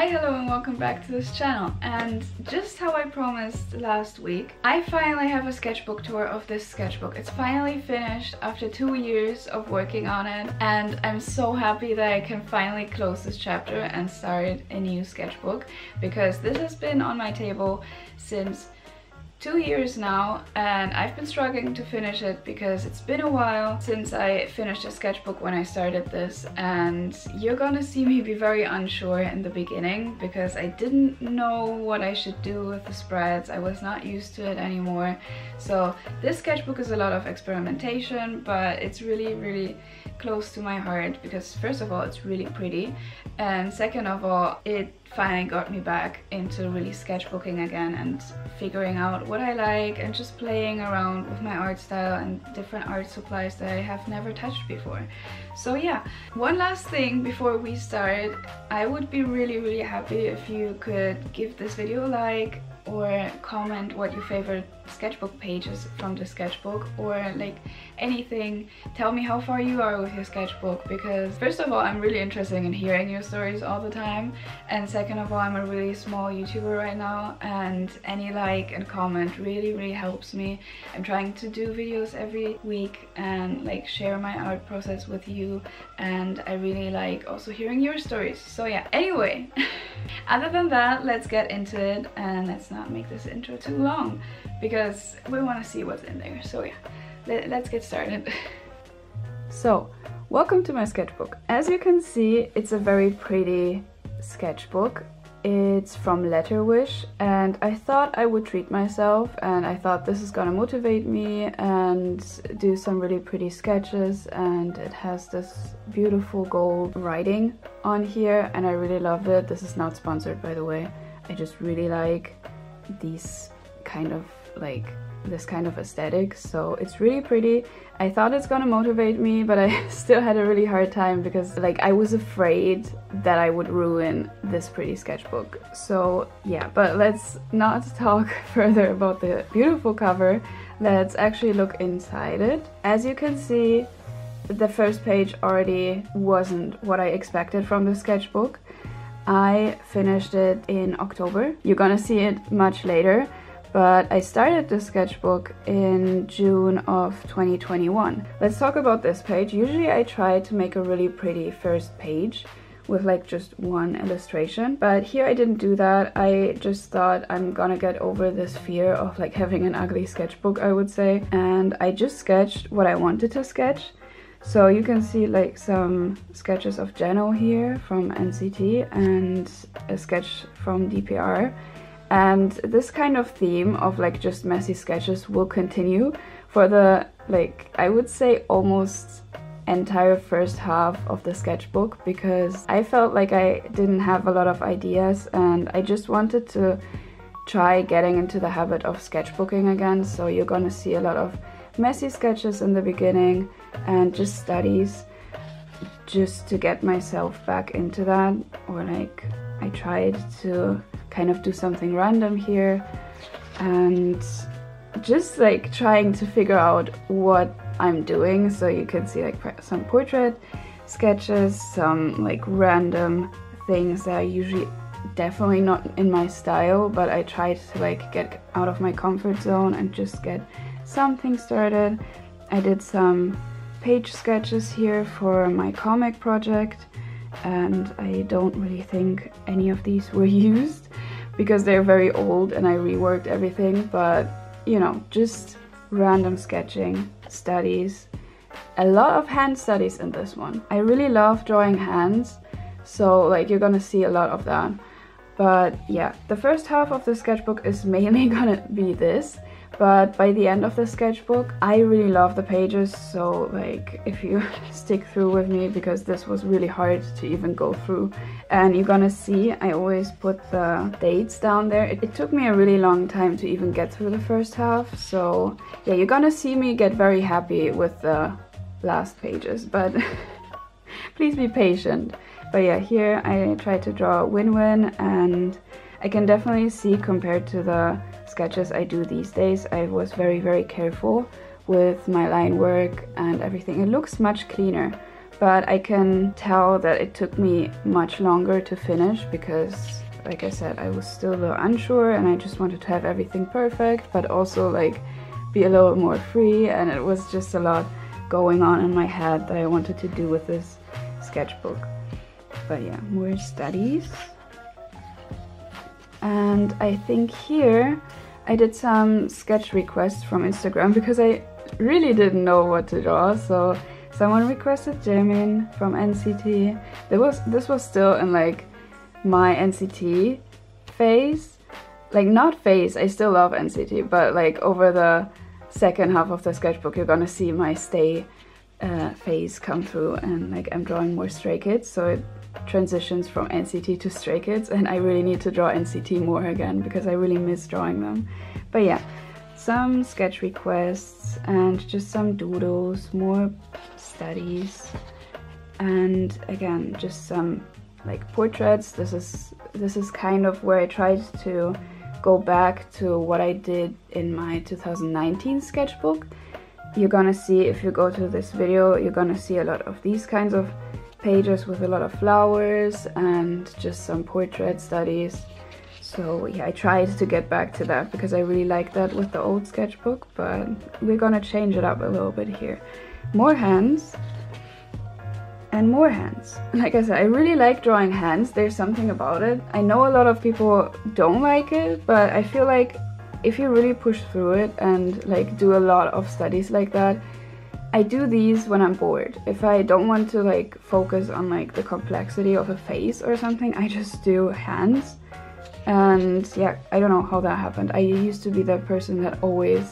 Hi, hello and welcome back to this channel. And just how I promised last week, I finally have a sketchbook tour of this sketchbook. It's finally finished after 2 years of working on it, and I'm so happy that I can finally close this chapter and start a new sketchbook, because this has been on my table since 2 years now, and I've been struggling to finish it because it's been a while since I finished a sketchbook when I started this, and you're gonna see me be very unsure in the beginning because I didn't know what I should do with the spreads. I was not used to it anymore. So this sketchbook is a lot of experimentation, but it's really close to my heart because first of all it's really pretty, and second of all it finally got me back into really sketchbooking again and figuring out what I like and just playing around with my art style and different art supplies that I have never touched before. So yeah, one last thing before we start, I would be really happy if you could give this video a like or comment what your favorite sketchbook page is from the sketchbook, or like anything. Tell me how far you are with your sketchbook, because first of all I'm really interested in hearing your stories all the time, and second of all I'm a really small YouTuber right now, and any like and comment really helps me. I'm trying to do videos every week and like share my art process with you, and I really like also hearing your stories. So yeah, anyway, other than that, let's get into it and let's not make this intro too long because we want to see what's in there. So yeah, let's get started. So, welcome to my sketchbook. As you can see, it's a very pretty sketchbook. It's from Letter Wish, and I thought I would treat myself, and I thought this is gonna motivate me and do some really pretty sketches, and it has this beautiful gold writing on here and I really love it. This is not sponsored, by the way. I just really like these kind of this kind of aesthetic, so it's really pretty. I thought it's gonna motivate me, but I still had a really hard time because like I was afraid that I would ruin this pretty sketchbook. So yeah, but let's not talk further about the beautiful cover. Let's actually look inside it. As you can see, the first page already wasn't what I expected from the sketchbook. I finished it in October. You're gonna see it much later, but I started the sketchbook in June of 2021. Let's talk about this page. Usually I try to make a really pretty first page with like just one illustration, but here I didn't do that. I just thought I'm gonna get over this fear of like having an ugly sketchbook, I would say, and I just sketched what I wanted to sketch. So you can see like some sketches of Jeno here from NCT and a sketch from DPR. And this kind of theme of like just messy sketches will continue for the like, I would say almost entire first half of the sketchbook, because I felt like I didn't have a lot of ideas and I just wanted to try getting into the habit of sketchbooking again. So you're gonna see a lot of messy sketches in the beginning and just studies just to get myself back into that, or like I tried to kind of do something random here and just like trying to figure out what I'm doing. So you can see like some portrait sketches, some like random things that are usually definitely not in my style, but I tried to like get out of my comfort zone and just get something started. I did some page sketches here for my comic project, and I don't really think any of these were used because they're very old and I reworked everything, but you know, just random sketching, studies, a lot of hand studies in this one. I really love drawing hands, so like you're gonna see a lot of that. But yeah, the first half of the sketchbook is mainly gonna be this, but by the end of the sketchbook I really love the pages. So like if you stick through with me, because this was really hard to even go through, and you're gonna see I always put the dates down there. It took me a really long time to even get through the first half, so yeah, you're gonna see me get very happy with the last pages, but please be patient. But yeah, here I tried to draw a win-win, and I can definitely see compared to the sketches I do these days, I was very careful with my line work and everything. It looks much cleaner, but I can tell that it took me much longer to finish because, like I said, I was still a little unsure and I just wanted to have everything perfect, but also like be a little more free, and it was just a lot going on in my head that I wanted to do with this sketchbook. But yeah, more studies. And I think here I did some sketch requests from Instagram because I really didn't know what to draw. So someone requested Jamin from NCT. This was still in like my NCT phase. Like not phase, I still love NCT, but like over the second half of the sketchbook you're gonna see my stay phase come through, and like I'm drawing more Stray Kids, so it transitions from NCT to Stray Kids, and I really need to draw NCT more again because I really miss drawing them. But yeah, some sketch requests and just some doodles, more studies, and again just some like portraits. This is kind of where I tried to go back to what I did in my 2019 sketchbook. You're gonna see, if you go to this video, you're gonna see a lot of these kinds of pages with a lot of flowers and just some portrait studies. So yeah, I tried to get back to that because I really like that with the old sketchbook, but we're gonna change it up a little bit here. More hands and more hands. Like I said, I really like drawing hands. There's something about it. I know a lot of people don't like it, but I feel like if you really push through it and like do a lot of studies like that, I do these when I'm bored. If I don't want to like focus on like the complexity of a face or something, I just do hands. And yeah, I don't know how that happened. I used to be that person that always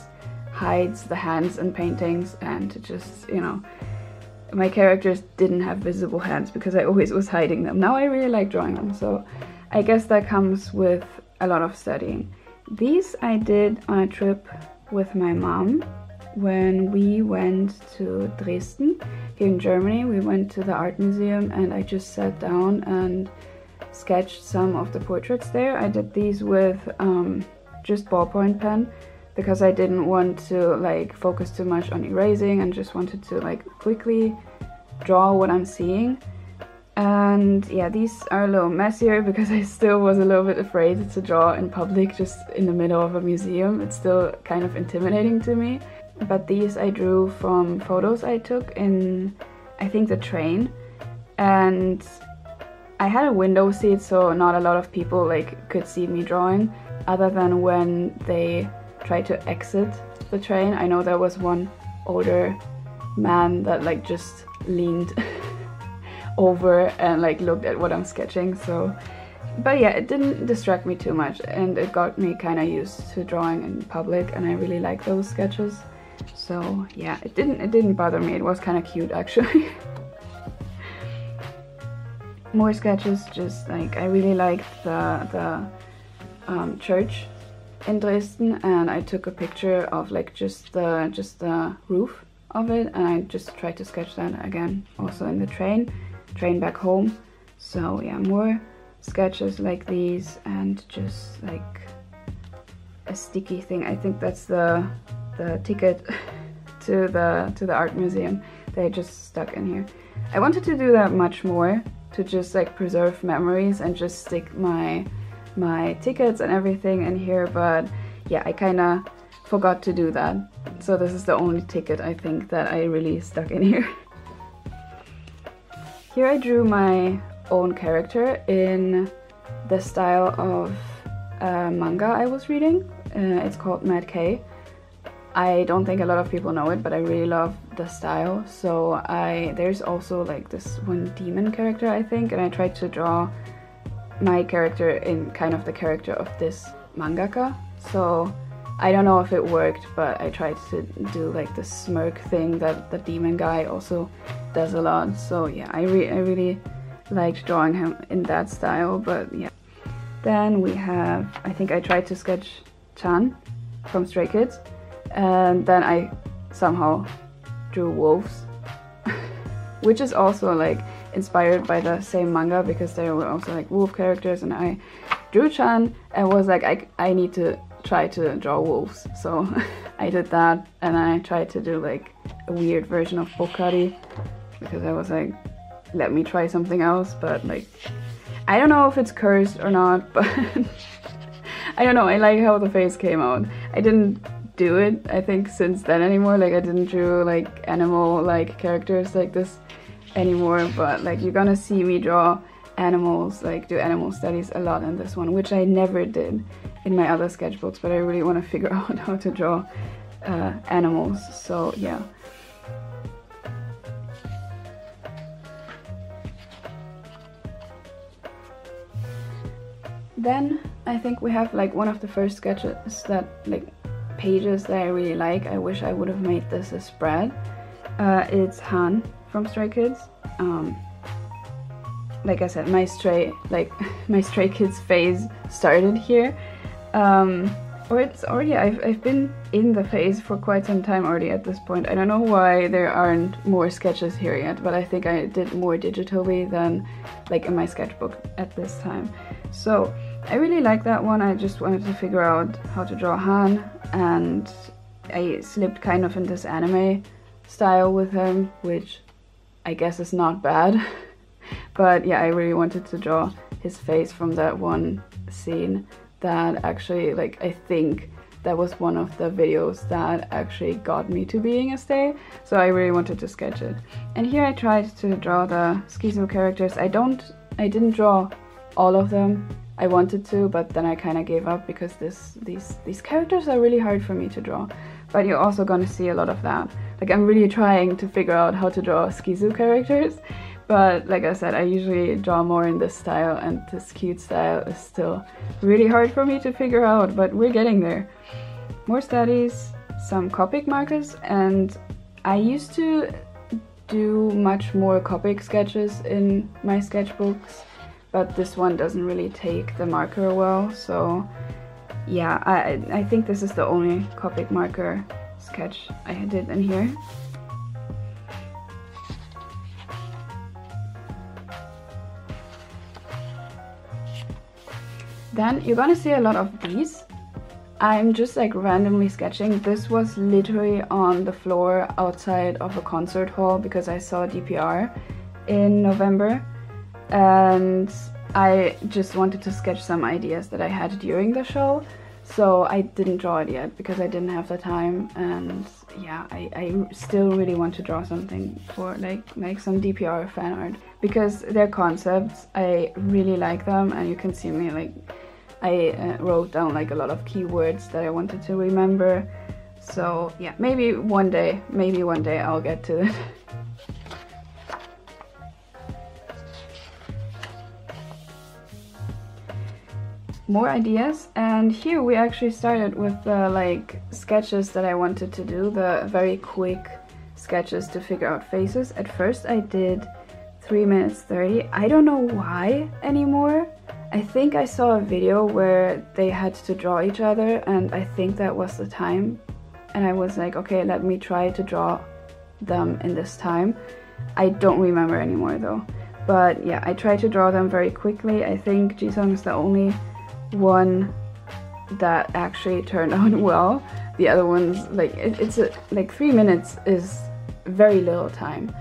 hides the hands in paintings, and just, you know, my characters didn't have visible hands because I always was hiding them. Now I really like drawing them, so I guess that comes with a lot of studying. These I did on a trip with my mom when we went to Dresden, here in Germany. We went to the art museum and I just sat down and sketched some of the portraits there. I did these with just ballpoint pen because I didn't want to like focus too much on erasing and just wanted to like quickly draw what I'm seeing. And yeah, these are a little messier because I still was a little bit afraid to draw in public just in the middle of a museum. It's still kind of intimidating to me. But these I drew from photos I took in, I think, the train. And I had a window seat, so not a lot of people like could see me drawing, other than when they tried to exit the train. I know there was one older man that like just leaned over and like looked at what I'm sketching. So, but yeah, it didn't distract me too much, and it got me kind of used to drawing in public, and I really like those sketches. So yeah, it didn't bother me. It was kind of cute actually. More sketches, just like I really liked the church in Dresden, and I took a picture of like just the roof of it, and I just tried to sketch that again also in the train back home. So yeah, more sketches like these, and just like a sticky thing. I think that's the ticket to the art museum. They just stuck in here. I wanted to do that much more, to just like preserve memories and just stick my tickets and everything in here, but yeah, I kind of forgot to do that. So this is the only ticket I think that I really stuck in here. Here I drew my own character in the style of a manga I was reading. It's called Mad K. I don't think a lot of people know it, but I really love the style. So there's also like this one demon character, I think, and I tried to draw my character in kind of the character of this mangaka. So I don't know if it worked, but I tried to do like the smirk thing that the demon guy also does a lot. So yeah, I really liked drawing him in that style. But yeah, then we have, I think I tried to sketch Chan from Stray Kids, and then I somehow drew wolves, which is also like inspired by the same manga because there were also like wolf characters, and I drew Chan and was like, I need to try to draw wolves. So I did that, and I tried to do like a weird version of Bokari because I was like, let me try something else, but like, I don't know if it's cursed or not, but I don't know, I like how the face came out. I didn't do it, I think, since then anymore. Like, I didn't draw like animal like characters like this anymore, but like, you're gonna see me draw animals, like do animal studies a lot in this one, which I never did in my other sketchbooks, but I really want to figure out how to draw animals, so yeah. Then I think we have like one of the first sketches that like pages that I really like. I wish I would have made this a spread. It's Han from Stray Kids. Like I said, my Stray Kids phase started here. Or it's already, I've been in the phase for quite some time already at this point. I don't know why there aren't more sketches here yet, but I think I did more digitally than like in my sketchbook at this time. So I really like that one. I just wanted to figure out how to draw Han, and I slipped kind of in this anime style with him, which I guess is not bad. But yeah, I really wanted to draw his face from that one scene that actually, like, I think that was one of the videos that actually got me to being a stay, so I really wanted to sketch it. And here I tried to draw the Schizo characters. I didn't draw all of them. I wanted to, but then I kind of gave up because these characters are really hard for me to draw. But you're also gonna see a lot of that. Like, I'm really trying to figure out how to draw Schizo characters, but like I said, I usually draw more in this style, and this cute style is still really hard for me to figure out, but we're getting there. More studies, some Copic markers, and I used to do much more Copic sketches in my sketchbooks, but this one doesn't really take the marker well, so yeah, I think this is the only Copic marker sketch I did in here. Then you're gonna see a lot of these. I'm just like randomly sketching. This was literally on the floor outside of a concert hall because I saw DPR in November, and I just wanted to sketch some ideas that I had during the show. So I didn't draw it yet because I didn't have the time, and yeah, I still really want to draw something for like some DPR fan art because their concepts, I really like them, and you can see me like I wrote down like a lot of keywords that I wanted to remember. So yeah, maybe one day I'll get to it. More ideas, and here we actually started with the like sketches that I wanted to do, the very quick sketches to figure out faces. At first I did 3 minutes 30. I don't know why anymore. I think I saw a video where they had to draw each other, and I think that was the time, and I was like, okay, let me try to draw them in this time. I don't remember anymore though, but yeah, I tried to draw them very quickly. I think Jisung is the only one that actually turned out well. The other ones, like like 3 minutes is very little time,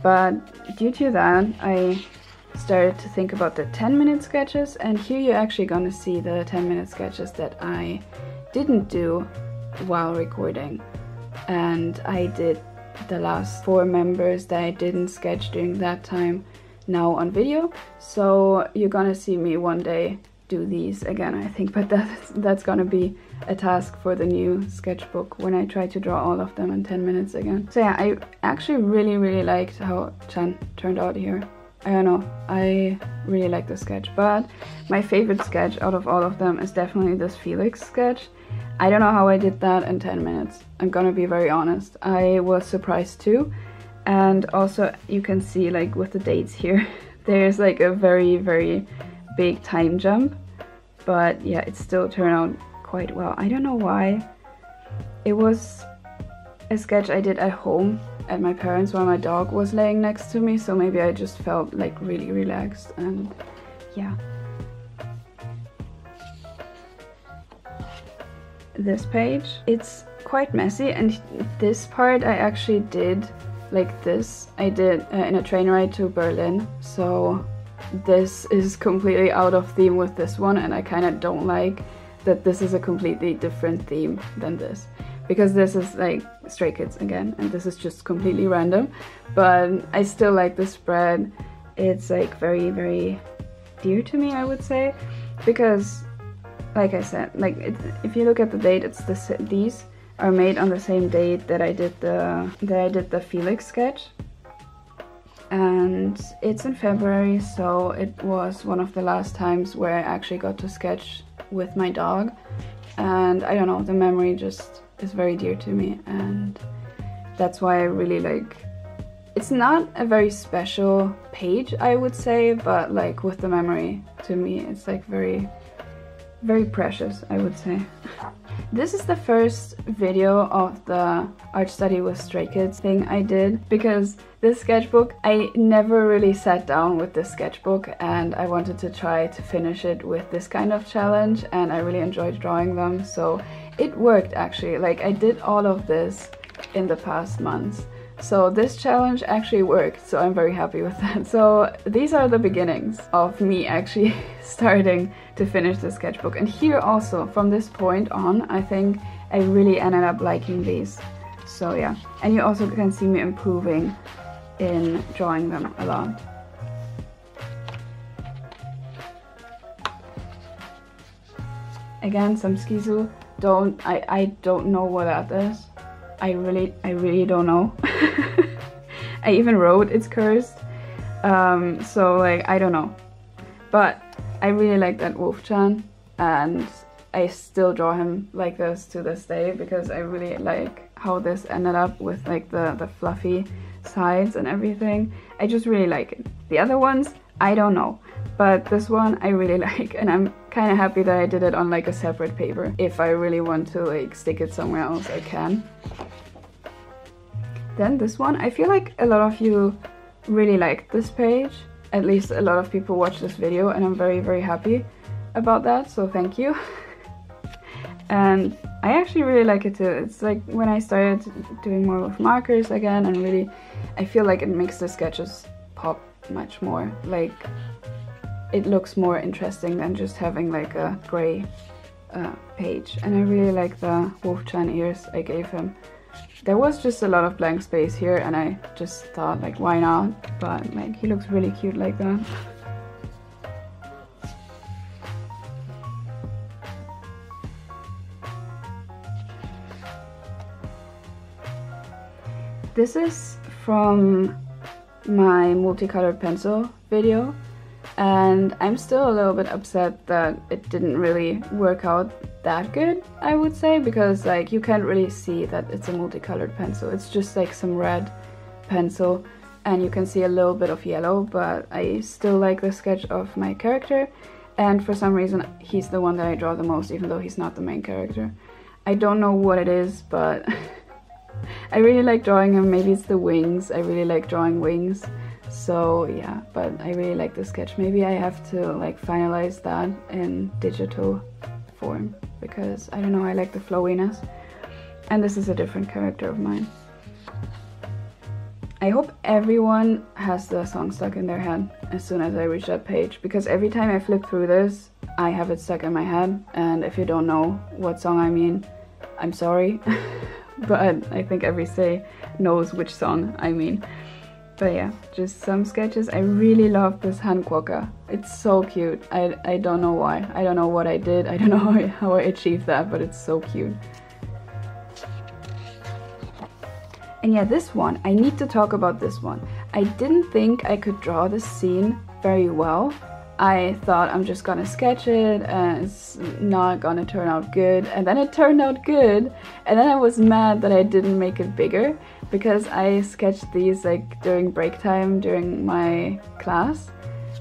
but due to that I started to think about the 10-minute sketches, and here you're actually gonna see the 10-minute sketches that I didn't do while recording, and I did the last 4 members that I didn't sketch during that time now on video. So you're gonna see me one day do these again, I think, but that's gonna be a task for the new sketchbook when I try to draw all of them in 10 minutes again. So yeah, I actually really liked how Chan turned out here. I don't know, I really like the sketch, but my favorite sketch out of all of them is definitely this Felix sketch. I don't know how I did that in 10 minutes, I'm gonna be very honest. I was surprised too, and also you can see like with the dates here, there's like a very big time jump, but yeah, it still turned out quite well. I don't know why. It was a sketch I did at home at my parents' while my dog was laying next to me, so maybe I just felt like really relaxed, and yeah. This page, it's quite messy, and this part I actually did like this I did in a train ride to Berlin, so this is completely out of theme with this one, and I kind of don't like that this is a completely different theme than this, because this is like Stray Kids again, and this is just completely random, but I still like the spread. It's like very, very dear to me, I would say, because like I said, like if you look at the date, it's these are made on the same date that I did the Felix sketch, and it's in February, so it was one of the last times where I actually got to sketch with my dog, and I don't know, the memory just is very dear to me, and that's why I really like. It's not a very special page, I would say, but like with the memory, to me it's like very, very precious, I would say. This is the first video of the art study with Stray Kids thing I did, because this sketchbook, I never really sat down with this sketchbook, and I wanted to try to finish it with this kind of challenge, and I really enjoyed drawing them, so it worked actually. Like I did all of this in the past months. So this challenge actually worked, so I'm very happy with that. So these are the beginnings of me actually starting to finish the sketchbook. And here also, from this point on, I think I really ended up liking these. So yeah, and you also can see me improving in drawing them a lot. Again, some Skizu. I don't know what that is. I really don't know. I even wrote it's cursed, so like I don't know, but I really like that Wolf-chan, and I still draw him like this to this day, because I really like how this ended up with like the fluffy sides and everything. I just really like it. The other ones I don't know, but this one I really like, and I'm kind of happy that I did it on like a separate paper. If I really want to like stick it somewhere else, I can. Then this one, I feel like a lot of you really liked this page. At least a lot of people watched this video, and I'm very, very happy about that, so thank you. And I actually really like it too. It's like when I started doing more with markers again, and really I feel like it makes the sketches pop much more. Like it looks more interesting than just having like a gray page. And I really like the Wolf-chan ears I gave him. There was just a lot of blank space here, and I just thought like why not, but like he looks really cute like that. This is from my multicolored pencil video, and I'm still a little bit upset that it didn't really work out that good, I would say, because like you can't really see that it's a multicolored pencil. It's just like some red pencil, and you can see a little bit of yellow, but I still like the sketch of my character, and for some reason he's the one that I draw the most, even though he's not the main character. I don't know what it is, but I really like drawing him. Maybe it's the wings. I really like drawing wings. So yeah, but I really like the sketch. Maybe I have to like finalize that in digital form, because I don't know, I like the flowiness. And this is a different character of mine. I hope everyone has the song stuck in their head as soon as I reach that page, because every time I flip through this, I have it stuck in my head. And if you don't know what song I mean, I'm sorry. But I think every say knows which song I mean. But yeah, just some sketches. I really love this Hankwaka. It's so cute. I don't know why. I don't know what I did. I don't know how I achieved that, but it's so cute. And yeah, this one, I need to talk about this one. I didn't think I could draw this scene very well. I thought I'm just gonna sketch it and it's not gonna turn out good, and then it turned out good, and then I was mad that I didn't make it bigger, because I sketched these like during break time during my class.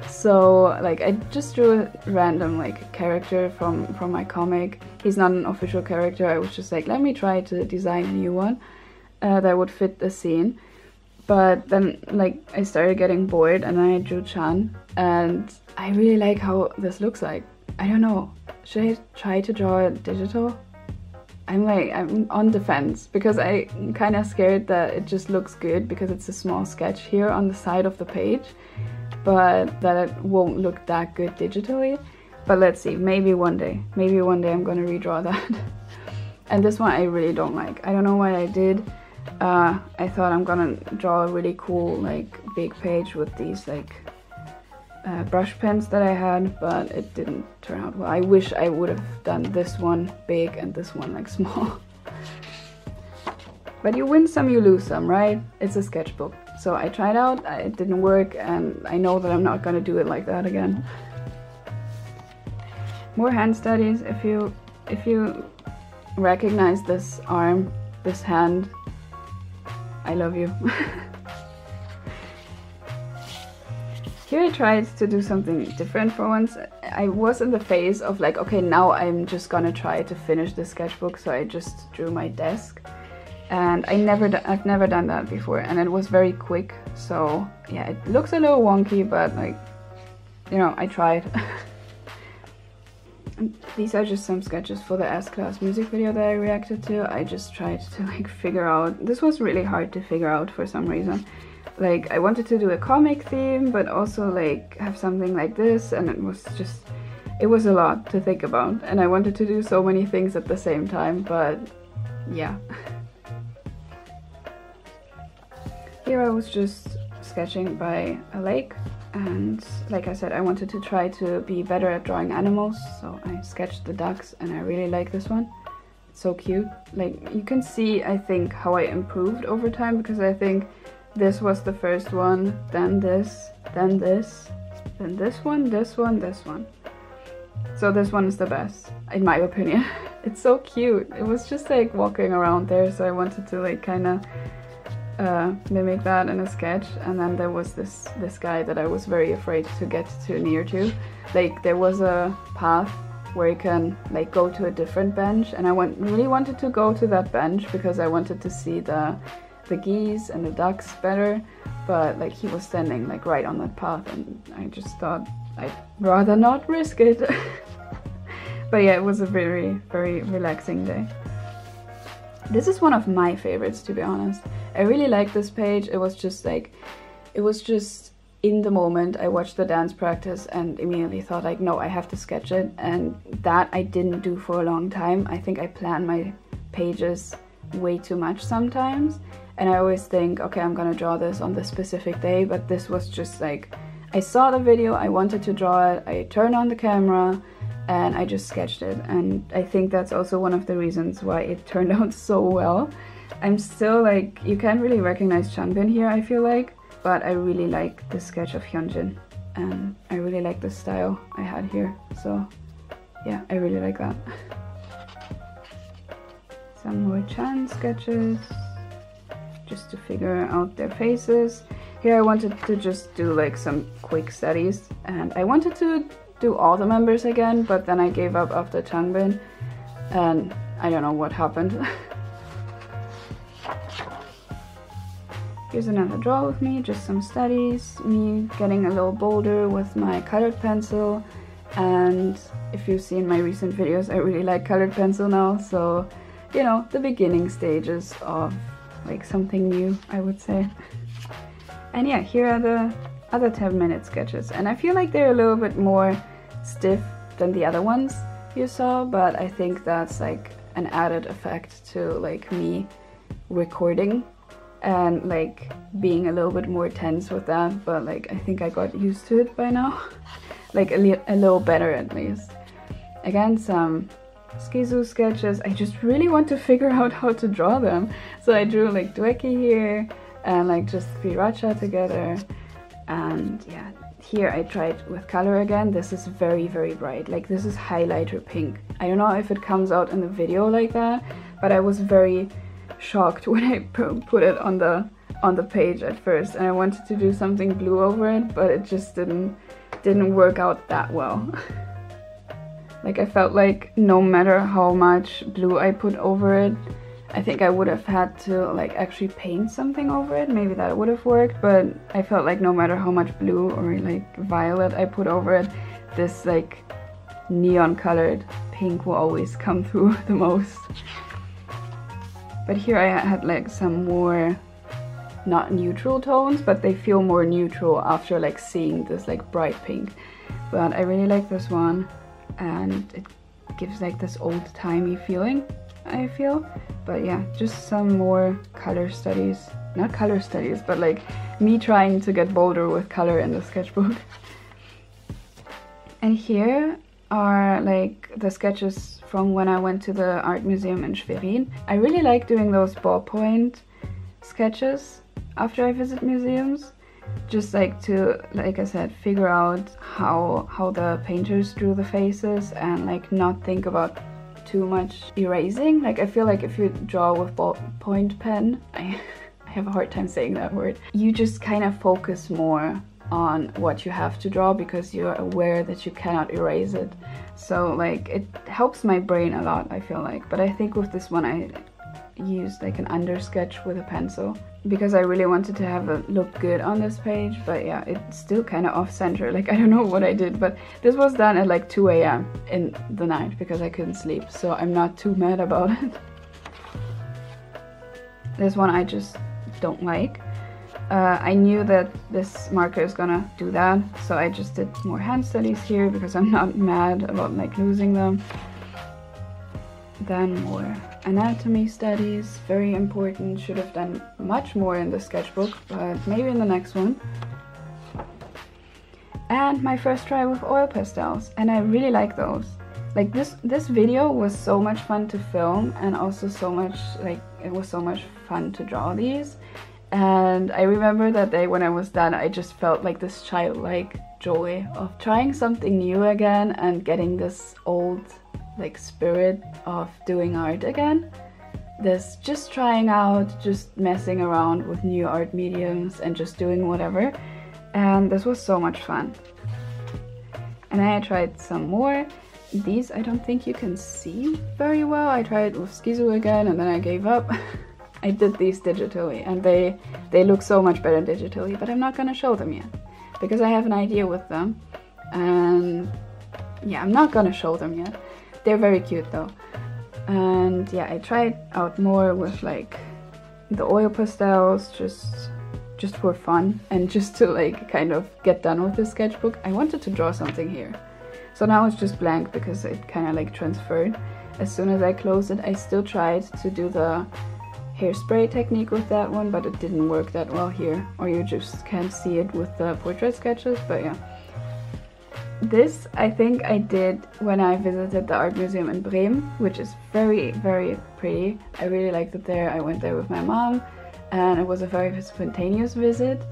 So like I just drew a random like character from my comic. He's not an official character. I was just like, let me try to design a new one that would fit the scene. But then like I started getting bored, and then I drew Chan, and I really like how this looks like. I don't know, should I try to draw it digital? I'm on the fence because I'm kind of scared that it just looks good because it's a small sketch here on the side of the page, but that it won't look that good digitally. But let's see, maybe one day I'm gonna redraw that. And this one I really don't like. I don't know why I did. I thought I'm gonna draw a really cool like big page with these like brush pens that I had, but it didn't turn out well. I wish I would have done this one big and this one like small. But you win some, you lose some, right? It's a sketchbook. So I tried out, it didn't work, and I know that I'm not gonna do it like that again. More hand studies. If you recognize this arm, this hand, I love you. Here I tried to do something different for once. I was in the phase of like, okay, now I'm just gonna try to finish the sketchbook, so I just drew my desk. And I've never done that before, and it was very quick, so yeah, it looks a little wonky, but like, you know, I tried. And these are just some sketches for the S-Class music video that I reacted to. I just tried to like figure out, this was really hard to figure out for some reason. Like I wanted to do a comic theme, but also like have something like this, and it was a lot to think about, and I wanted to do so many things at the same time, but yeah. Here I was just sketching by a lake, and like I said, I wanted to try to be better at drawing animals, so I sketched the ducks, and I really like this one. It's so cute. Like you can see, I think, how I improved over time, because I think this was the first one, then this, then this, then this one, this one, this one. So this one is the best, in my opinion. It's so cute. It was just like walking around there, so I wanted to like kind of mimic that in a sketch. And then there was this guy that I was very afraid to get too near to. Like there was a path where you can like go to a different bench, and I really wanted to go to that bench because I wanted to see the geese and the ducks better, but like he was standing like right on that path, and I just thought I'd rather not risk it. But yeah, it was a very, very relaxing day. This is one of my favorites, to be honest. I really like this page. It was just like, it was just in the moment. I watched the dance practice and immediately thought like, no, I have to sketch it. And that I didn't do for a long time. I think I plan my pages way too much sometimes. And I always think, okay, I'm gonna draw this on this specific day, but this was just like, I saw the video, I wanted to draw it, I turned on the camera, and I just sketched it. And I think that's also one of the reasons why it turned out so well. I'm still like, you can't really recognize Changbin here, I feel like, but I really like the sketch of Hyunjin, and I really like the style I had here. So yeah, I really like that. Some more Chan sketches, just to figure out their faces. Here I wanted to just do like some quick studies, and I wanted to do all the members again, but then I gave up after Changbin, and I don't know what happened. Here's another draw with me, just some studies, me getting a little bolder with my colored pencil. And if you've seen my recent videos, I really like colored pencil now, so you know, the beginning stages of like something new, I would say. And yeah, here are the other 10-minute sketches, and I feel like they're a little bit more stiff than the other ones you saw, but I think that's like an added effect to like me recording and like being a little bit more tense with that. But like I think I got used to it by now. Like a little better at least. Again, some Skizu sketches. I just really want to figure out how to draw them. So I drew like Dweki here and like just Sriracha together. And yeah, here I tried with color again. This is very, very bright. Like this is highlighter pink. I don't know if it comes out in the video like that, but I was very shocked when I put it on the page at first, and I wanted to do something blue over it, but it just didn't work out that well. Like I felt like no matter how much blue I put over it, I think I would have had to like actually paint something over it. Maybe that would have worked, but I felt like no matter how much blue or like violet I put over it, this like neon colored pink will always come through the most. But here I had like some more, not neutral tones, but they feel more neutral after like seeing this like bright pink. But I really like this one, and it gives like this old-timey feeling, I feel. But yeah, just some more color studies. Not color studies, but like me trying to get bolder with color in the sketchbook. And here are like the sketches from when I went to the art museum in Schwerin. I really like doing those ballpoint sketches after I visit museums, just like to, like I said, figure out how the painters drew the faces and like not think about too much erasing. Like I feel like if you draw with ballpoint pen, I have a hard time saying that word, you just kind of focus more on what you have to draw because you're aware that you cannot erase it. So like it helps my brain a lot, I feel like. But I think with this one I used like an under sketch with a pencil because I really wanted to have it look good on this page. But yeah, it's still kind of off center. Like I don't know what I did, but this was done at like 2 AM in the night because I couldn't sleep, so I'm not too mad about it. This one I just don't like. I knew that this marker is gonna do that, so I just did more hand studies here because I'm not mad about like losing them. Then more anatomy studies, very important. Should have done much more in the sketchbook, but maybe in the next one. And my first try with oil pastels, and I really like those. Like this video was so much fun to film, and also so much, like it was so much fun to draw these. And I remember that day when I was done, I just felt like this childlike joy of trying something new again and getting this old like spirit of doing art again. This just trying out, just messing around with new art mediums and just doing whatever. And this was so much fun. And then I tried some more. These I don't think you can see very well. I tried with Schizo again and then I gave up. I did these digitally and they look so much better digitally, but I'm not gonna show them yet because I have an idea with them, and yeah, I'm not gonna show them yet. They're very cute though. And yeah, I tried out more with like the oil pastels just for fun and just to like kind of get done with the sketchbook. I wanted to draw something here, so now it's just blank because it kind of like transferred. As soon as I closed it, I still tried to do the hairspray technique with that one, but it didn't work that well here, or you just can't see it with the portrait sketches. But yeah, this I think I did when I visited the art museum in Bremen, which is very, very pretty. I really liked it there. I went there with my mom and it was a very spontaneous visit,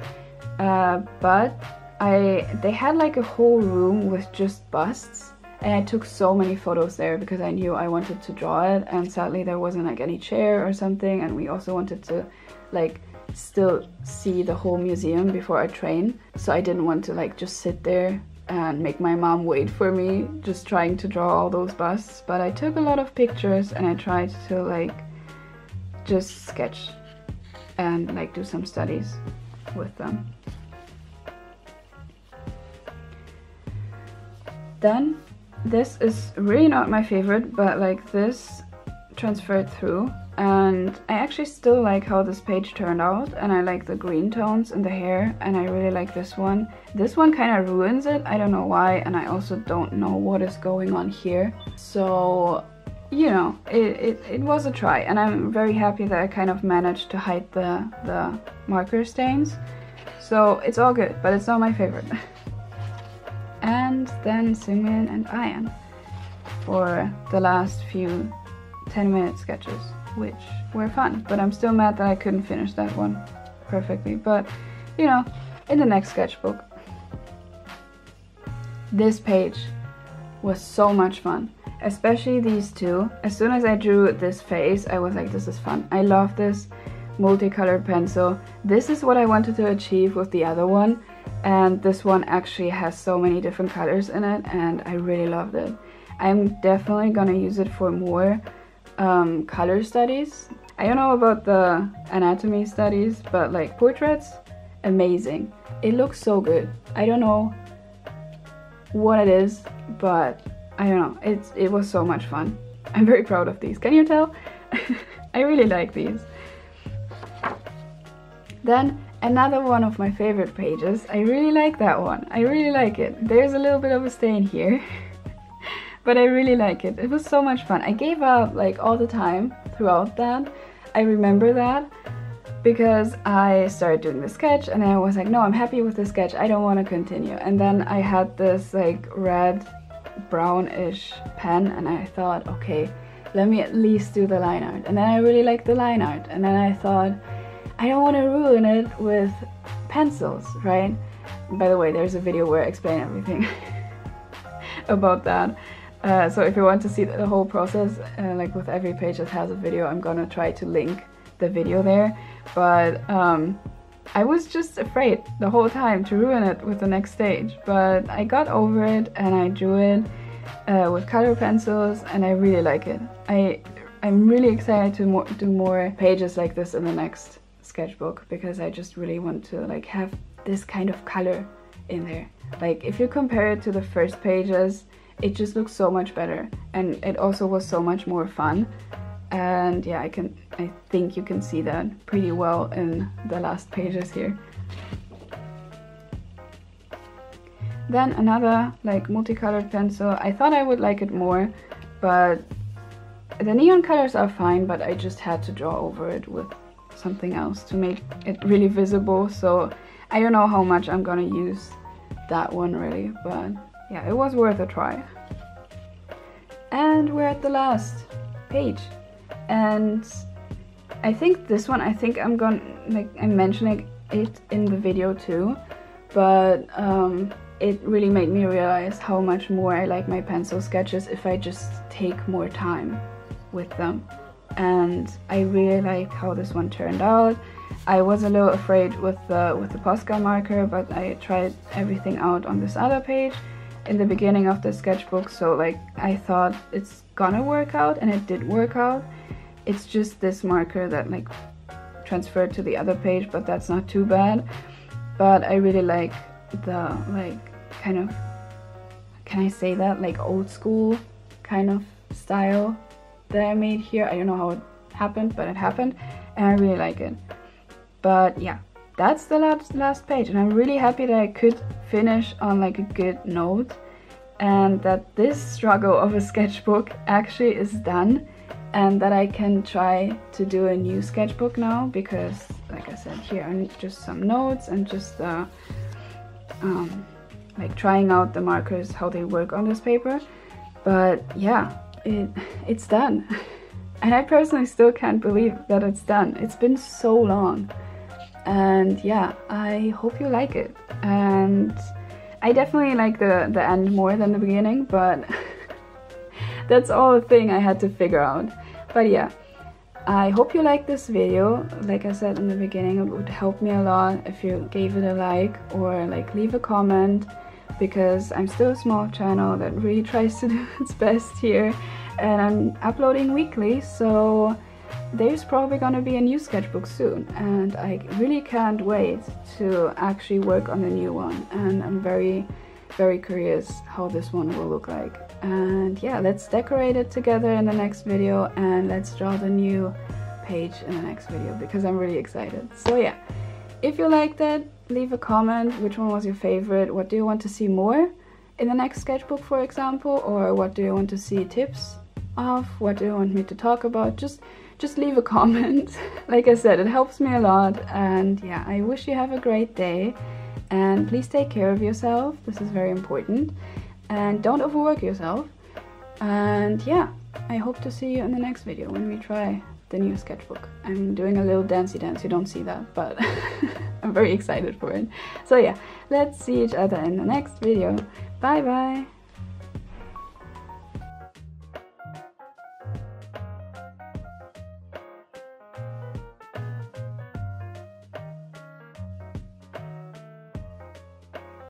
but they had like a whole room with just busts. And I took so many photos there because I knew I wanted to draw it, and sadly there wasn't like any chair or something, and we also wanted to like still see the whole museum before our train. So I didn't want to like just sit there and make my mom wait for me just trying to draw all those busts. But I took a lot of pictures and I tried to like just sketch and like do some studies with them. Then this is really not my favorite, but like this transferred through, and I actually still like how this page turned out, and I like the green tones in the hair, and I really like this one. This one kind of ruins it, I don't know why, and I also don't know what is going on here. So, you know, it was a try, and I'm very happy that I kind of managed to hide the marker stains. So it's all good, but it's not my favorite. And then Seungmin and Ayan for the last few 10-minute sketches, which were fun, but I'm still mad that I couldn't finish that one perfectly. But you know, in the next sketchbook. This page was so much fun, especially these two. As soon as I drew this face, I was like, this is fun. I love this multicolored pencil. This is what I wanted to achieve with the other one. And this one actually has so many different colors in it, and I really loved it. I'm definitely gonna use it for more color studies. I don't know about the anatomy studies, but like portraits, amazing. It looks so good. I don't know what it is, but I don't know. It was so much fun. I'm very proud of these. Can you tell? I really like these. Then another one of my favorite pages. I really like that one. I really like it. There's a little bit of a stain here. But I really like it. It was so much fun. I gave up like all the time throughout that. I remember that because I started doing the sketch and I was like, no, I'm happy with the sketch. I don't want to continue. And then I had this like red brownish pen and I thought, okay, let me at least do the line art. And then I really liked the line art. And then I thought, I don't want to ruin it with pencils, right? By the way, there's a video where I explain everything about that. So if you want to see the whole process, like with every page that has a video, I'm gonna try to link the video there. But I was just afraid the whole time to ruin it with the next stage. But I got over it and I drew it with color pencils and I really like it. I'm really excited to do more pages like this in the next sketchbook because I just really want to like have this kind of color in there. Like if you compare it to the first pages, it just looks so much better and it also was so much more fun. And yeah, I think you can see that pretty well in the last pages here. Then another like multicolored pencil. I thought I would like it more, but the neon colors are fine, but I just had to draw over it with something else to make it really visible. So I don't know how much I'm gonna use that one really, but yeah, it was worth a try. And we're at the last page. And I think this one, I'm mentioning it in the video too, but it really made me realize how much more I like my pencil sketches if I just take more time with them. And I really like how this one turned out. I was a little afraid with the Posca marker, but I tried everything out on this other page in the beginning of the sketchbook, so like I thought it's gonna work out, and it did work out. It's just this marker that like transferred to the other page, but that's not too bad. But I really like the like kind of, can I say that, like old school kind of style that I made here. I don't know how it happened, but it happened and I really like it. But yeah, that's the last page, and I'm really happy that I could finish on like a good note and that this struggle of a sketchbook actually is done, and that I can try to do a new sketchbook now, because like I said, here are just some notes and just like trying out the markers, how they work on this paper. But yeah, it's done. And I personally still can't believe that it's done. It's been so long. And yeah, I hope you like it. And I definitely like the end more than the beginning, but that's all a thing I had to figure out. But yeah, I hope you liked this video. Like I said in the beginning, it would help me a lot if you gave it a like or like leave a comment, because I'm still a small channel that really tries to do its best here, and I'm uploading weekly, so there's probably gonna be a new sketchbook soon, and I really can't wait to actually work on the new one, and I'm very curious how this one will look like. And yeah, let's decorate it together in the next video, and let's draw the new page in the next video, because I'm really excited. So yeah, if you liked it, leave a comment. Which one was your favorite? What do you want to see more in the next sketchbook, for example? Or what do you want to see tips of? What do you want me to talk about? Just leave a comment. Like I said, it helps me a lot. And yeah, I wish you have a great day, and please take care of yourself. This is very important, and don't overwork yourself. And yeah, I hope to see you in the next video when we try the new sketchbook. I'm doing a little dancey dance, you don't see that, but I'm very excited for it. So yeah, let's see each other in the next video. Bye bye.